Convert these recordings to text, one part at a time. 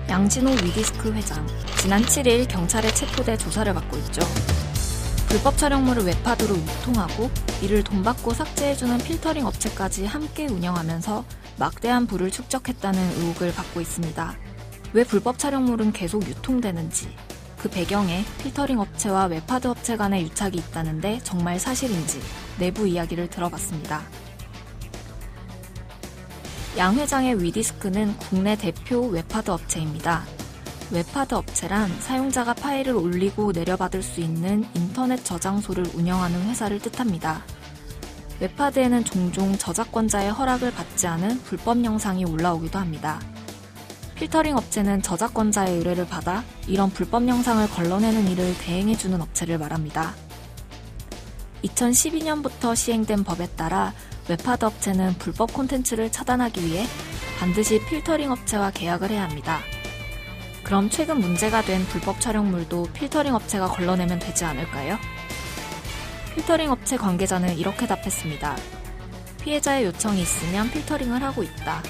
양진호 위디스크 회장, 지난 7일 경찰에 체포돼 조사를 받고 있죠. 불법 촬영물을 웹하드로 유통하고 이를 돈 받고 삭제해주는 필터링 업체까지 함께 운영하면서 막대한 부를 축적했다는 의혹을 받고 있습니다. 왜 불법 촬영물은 계속 유통되는지, 그 배경에 필터링 업체와 웹하드 업체 간의 유착이 있다는데 정말 사실인지 내부 이야기를 들어봤습니다. 양 회장의 위디스크는 국내 대표 웹하드 업체입니다. 웹하드 업체란 사용자가 파일을 올리고 내려받을 수 있는 인터넷 저장소를 운영하는 회사를 뜻합니다. 웹하드에는 종종 저작권자의 허락을 받지 않은 불법 영상이 올라오기도 합니다. 필터링 업체는 저작권자의 의뢰를 받아 이런 불법 영상을 걸러내는 일을 대행해주는 업체를 말합니다. 2012년부터 시행된 법에 따라 웹하드 업체는 불법 콘텐츠를 차단하기 위해 반드시 필터링 업체와 계약을 해야 합니다. 그럼 최근 문제가 된 불법 촬영물도 필터링 업체가 걸러내면 되지 않을까요? 필터링 업체 관계자는 이렇게 답했습니다. 피해자의 요청이 있으면 필터링을 하고 있다.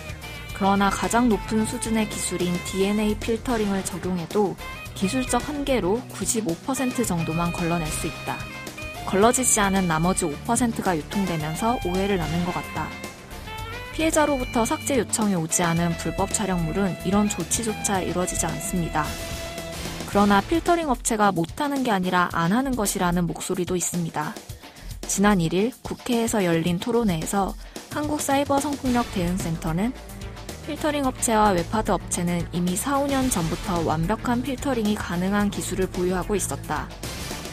그러나 가장 높은 수준의 기술인 DNA 필터링을 적용해도 기술적 한계로 95% 정도만 걸러낼 수 있다. 걸러지지 않은 나머지 5%가 유통되면서 오해를 낳는 것 같다. 피해자로부터 삭제 요청이 오지 않은 불법 촬영물은 이런 조치조차 이루어지지 않습니다. 그러나 필터링 업체가 못하는 게 아니라 안 하는 것이라는 목소리도 있습니다. 지난 1일 국회에서 열린 토론회에서 한국사이버성폭력대응센터는 필터링 업체와 웹하드 업체는 이미 4, 5년 전부터 완벽한 필터링이 가능한 기술을 보유하고 있었다.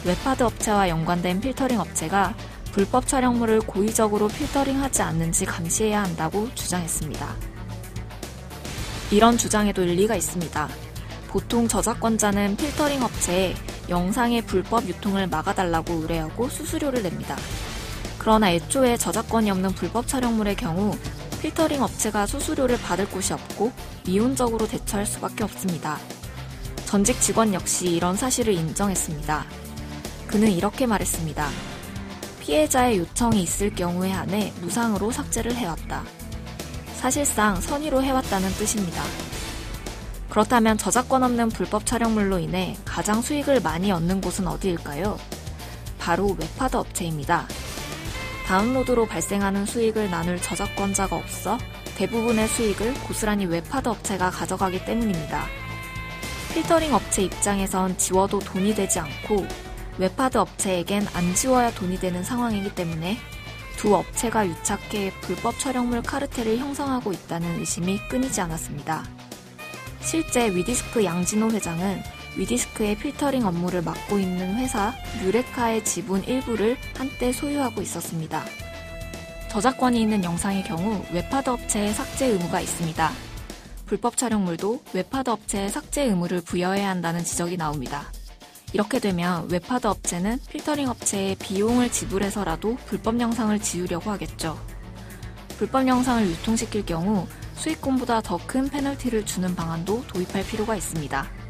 웹하드 업체와 연관된 필터링 업체가 불법 촬영물을 고의적으로 필터링하지 않는지 감시해야 한다고 주장했습니다. 이런 주장에도 일리가 있습니다. 보통 저작권자는 필터링 업체에 영상의 불법 유통을 막아달라고 의뢰하고 수수료를 냅니다. 그러나 애초에 저작권이 없는 불법 촬영물의 경우 필터링 업체가 수수료를 받을 곳이 없고 이론적으로 대처할 수밖에 없습니다. 전직 직원 역시 이런 사실을 인정했습니다. 그는 이렇게 말했습니다. 피해자의 요청이 있을 경우에 한해 무상으로 삭제를 해왔다. 사실상 선의로 해왔다는 뜻입니다. 그렇다면 저작권 없는 불법 촬영물로 인해 가장 수익을 많이 얻는 곳은 어디일까요? 바로 웹하드 업체입니다. 다운로드로 발생하는 수익을 나눌 저작권자가 없어 대부분의 수익을 고스란히 웹하드 업체가 가져가기 때문입니다. 필터링 업체 입장에선 지워도 돈이 되지 않고 웹하드 업체에겐 안 지워야 돈이 되는 상황이기 때문에 두 업체가 유착해 불법 촬영물 카르텔을 형성하고 있다는 의심이 끊이지 않았습니다. 실제 위디스크 양진호 회장은 위디스크의 필터링 업무를 맡고 있는 회사 유레카의 지분 일부를 한때 소유하고 있었습니다. 저작권이 있는 영상의 경우 웹하드 업체에 삭제 의무가 있습니다. 불법 촬영물도 웹하드 업체에 삭제 의무를 부여해야 한다는 지적이 나옵니다. 이렇게 되면 웹하드 업체는 필터링 업체에 비용을 지불해서라도 불법 영상을 지우려고 하겠죠. 불법 영상을 유통시킬 경우 수익금보다 더 큰 페널티를 주는 방안도 도입할 필요가 있습니다.